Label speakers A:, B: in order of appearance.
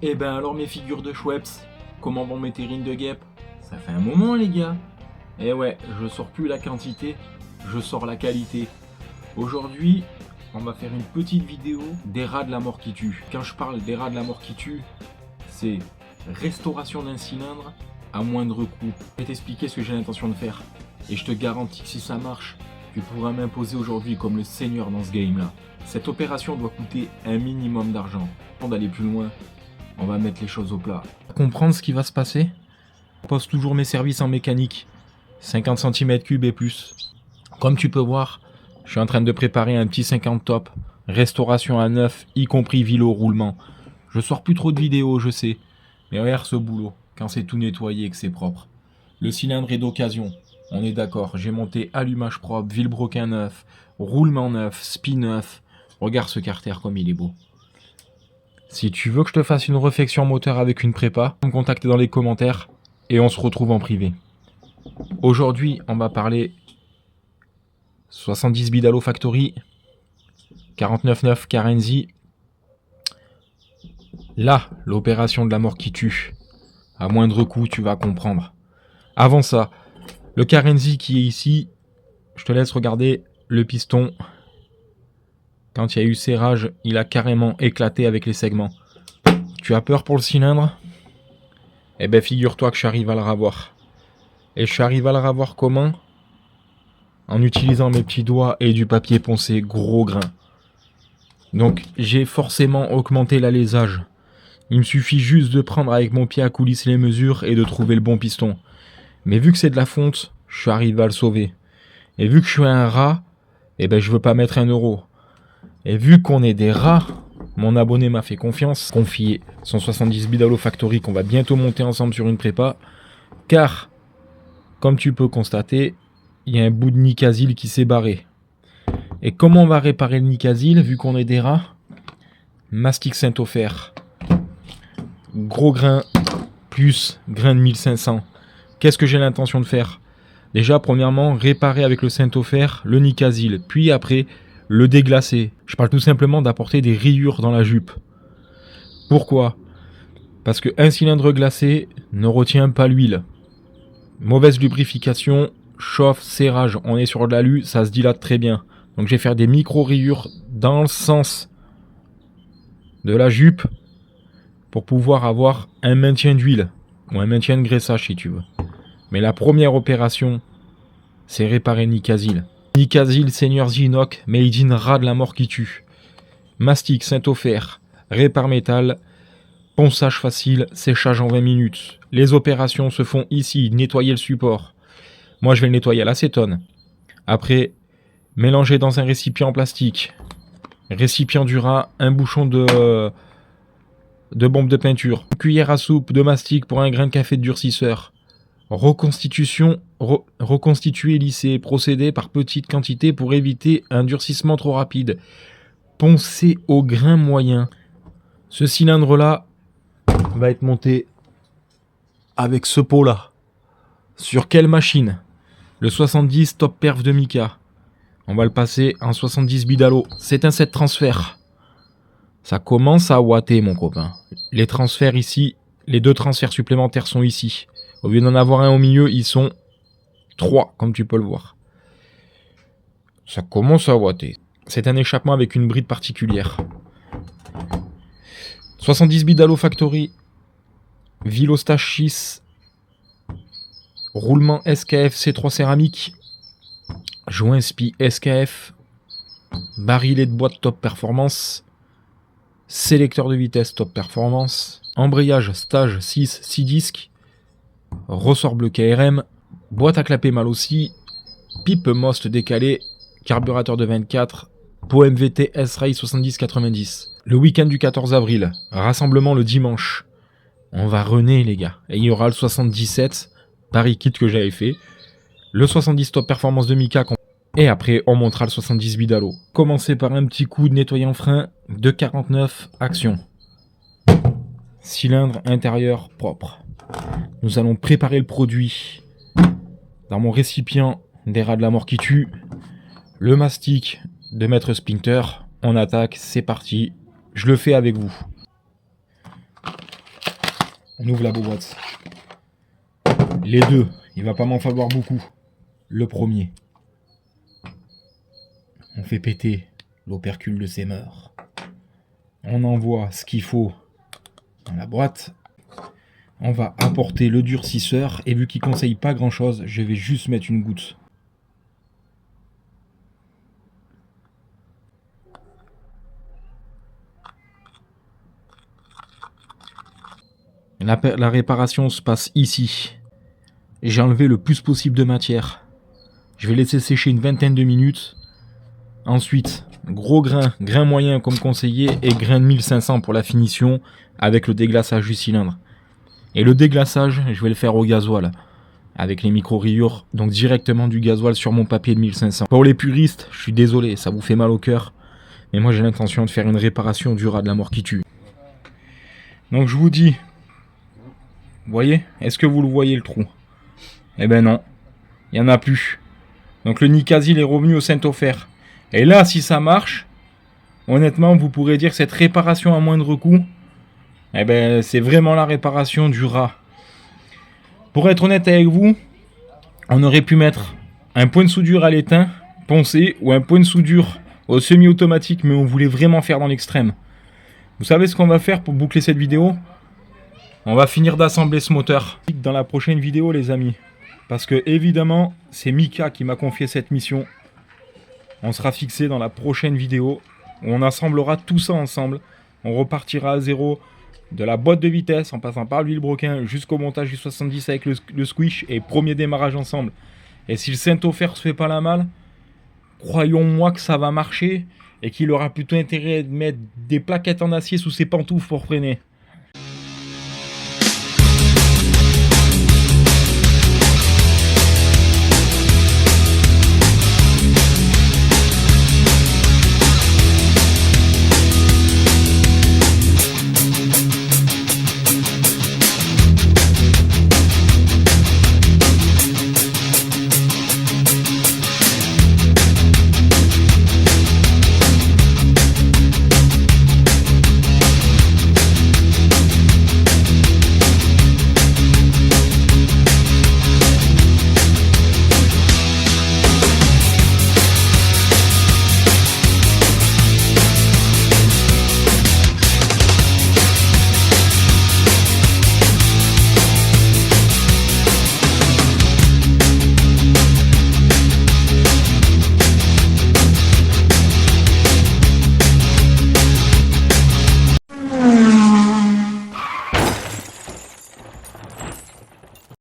A: Eh ben alors mes figures de Schweppes, comment vont mes terrines de guêpes? Ça fait un moment les gars. Eh ouais, je sors plus la quantité, je sors la qualité. Aujourd'hui, on va faire une petite vidéo des rats de la mort qui tue. Quand je parle des rats de la mort qui tue, c'est restauration d'un cylindre à moindre coût. Je vais t'expliquer ce que j'ai l'intention de faire. Et je te garantis que si ça marche, tu pourras m'imposer aujourd'hui comme le seigneur dans ce game-là. Cette opération doit coûter un minimum d'argent. Avant d'aller plus loin, on va mettre les choses au plat. Pour comprendre ce qui va se passer, je pose toujours mes services en mécanique. 50 cm3 et plus. Comme tu peux voir, je suis en train de préparer un petit 50 top. Restauration à neuf, y compris vélo roulement. Je sors plus trop de vidéos, je sais. Mais regarde ce boulot, quand c'est tout nettoyé et que c'est propre. Le cylindre est d'occasion, on est d'accord. J'ai monté allumage propre, vilebrequin neuf, roulement neuf, spi neuf. Regarde ce carter comme il est beau. Si tu veux que je te fasse une réflexion moteur avec une prépa, me contacter dans les commentaires et on se retrouve en privé. Aujourd'hui, on va parler 70 Bidalo Factory, 49.9 Carenzi. Là, l'opération de la mort qui tue. À moindre coût, tu vas comprendre. Avant ça, le Carenzi qui est ici, je te laisse regarder le piston. Quand il y a eu serrage, il a carrément éclaté avec les segments. Tu as peur pour le cylindre? Eh ben figure-toi que je suis arrivé à le ravoir. Et je suis arrivé à le ravoir comment? En utilisant mes petits doigts et du papier poncé gros grain. Donc j'ai forcément augmenté l'alésage. Il me suffit juste de prendre avec mon pied à coulisser les mesures et de trouver le bon piston. Mais vu que c'est de la fonte, je suis arrivé à le sauver. Et vu que je suis un rat, eh ben je veux pas mettre 1€. Et vu qu'on est des rats, mon abonné m'a fait confiance, confié son 70 Bidalo Factory qu'on va bientôt monter ensemble sur une prépa, car, comme tu peux constater, il y a un bout de Nicasil qui s'est barré. Et comment on va réparer le Nicasil, vu qu'on est des rats? Mastic Saint-Ofer. Gros grain, plus grain de 1500. Qu'est-ce que j'ai l'intention de faire? Déjà, premièrement, réparer avec le Saint-Ofer le Nicasil, puis après, le déglacer. Je parle tout simplement d'apporter des rayures dans la jupe. Pourquoi? Parce qu'un cylindre glacé ne retient pas l'huile. Mauvaise lubrification, chauffe, serrage. On est sur de l'alu, ça se dilate très bien. Donc je vais faire des micro-rayures dans le sens de la jupe pour pouvoir avoir un maintien d'huile ou un maintien de graissage si tu veux. Mais la première opération, c'est réparer Nicasil. Nicasil Seigneur Zinok, made in rat de la mort qui tue. Mastic Saint-Ofer, répare métal, ponçage facile, séchage en 20 minutes. Les opérations se font ici, nettoyer le support. Moi je vais le nettoyer à l'acétone. Après, mélanger dans un récipient en plastique. Récipient du rat, un bouchon de bombe de peinture. Une cuillère à soupe de mastic pour un grain de café de durcisseur. Reconstituer, lisser, procéder par petites quantités pour éviter un durcissement trop rapide. Poncer au grain moyen. Ce cylindre-là va être monté avec ce pot-là. Sur quelle machine? Le 70 Top Perf de Mika. On va le passer en 70 Bidalo. C'est un set transfert. Ça commence à ouater, mon copain. Les transferts ici, les 2 transferts supplémentaires sont ici. Au lieu d'en avoir un au milieu, ils sont 3, comme tu peux le voir. Ça commence à ouater. C'est un échappement avec une bride particulière. 70 Bidalo Factory. Vilostache 6. Roulement SKF C3 céramique. Joint SPI SKF. Barillet de boîte top performance. Sélecteur de vitesse top performance. Embrayage stage 6 disques. Ressort bleu KRM. Boîte à clapper mal aussi. Pipe Most décalé. Carburateur de 24. Pot MVT S-Rail 70-90. Le week-end du 14 avril. Rassemblement le dimanche. On va runner les gars. Et il y aura le 77. Paris Kit que j'avais fait. Le 70 top performance de Mika. Et après on montera le 70 Bidalo. Commencer par un petit coup de nettoyant frein de 49. Action. Cylindre intérieur propre. Nous allons préparer le produit dans mon récipient des rats de la mort qui tue. Le mastic de Maître Splinter. On attaque, c'est parti. Je le fais avec vous. On ouvre la boîte. Les deux, il va pas m'en falloir beaucoup. Le premier. On fait péter l'opercule de ses mœurs. On envoie ce qu'il faut dans la boîte. On va apporter le durcisseur. Et vu qu'il conseille pas grand chose, je vais juste mettre une goutte. La réparation se passe ici. J'ai enlevé le plus possible de matière. Je vais laisser sécher une vingtaine de minutes. Ensuite, gros grain moyen comme conseillé et grain de 1500 pour la finition avec le déglaçage du cylindre. Et le déglaçage, je vais le faire au gasoil avec les micro-rayures, donc directement du gasoil sur mon papier de 1500. Pour les puristes, je suis désolé, ça vous fait mal au cœur, mais moi j'ai l'intention de faire une réparation du rat de la mort qui tue. Donc je vous dis, vous voyez, est-ce que vous le voyez le trou? Eh ben non, il n'y en a plus. Donc le Nicasil est revenu au Saint-Ofer. Et là, si ça marche, honnêtement, vous pourrez dire que cette réparation à moindre coût, eh ben, c'est vraiment la réparation du rat. Pour être honnête avec vous, on aurait pu mettre un point de soudure à l'étain, poncé, ou un point de soudure au semi-automatique, mais on voulait vraiment faire dans l'extrême. Vous savez ce qu'on va faire pour boucler cette vidéo? On va finir d'assembler ce moteur. Dans la prochaine vidéo, les amis. Parce que, évidemment, c'est Mika qui m'a confié cette mission. On sera fixé dans la prochaine vidéo où on assemblera tout ça ensemble. On repartira à zéro de la boîte de vitesse en passant par le vilebrequin jusqu'au montage du 70 avec le squish et premier démarrage ensemble. Et si le Saint-Ofer se fait pas la malle, croyons-moi que ça va marcher et qu'il aura plutôt intérêt de mettre des plaquettes en acier sous ses pantoufles pour freiner.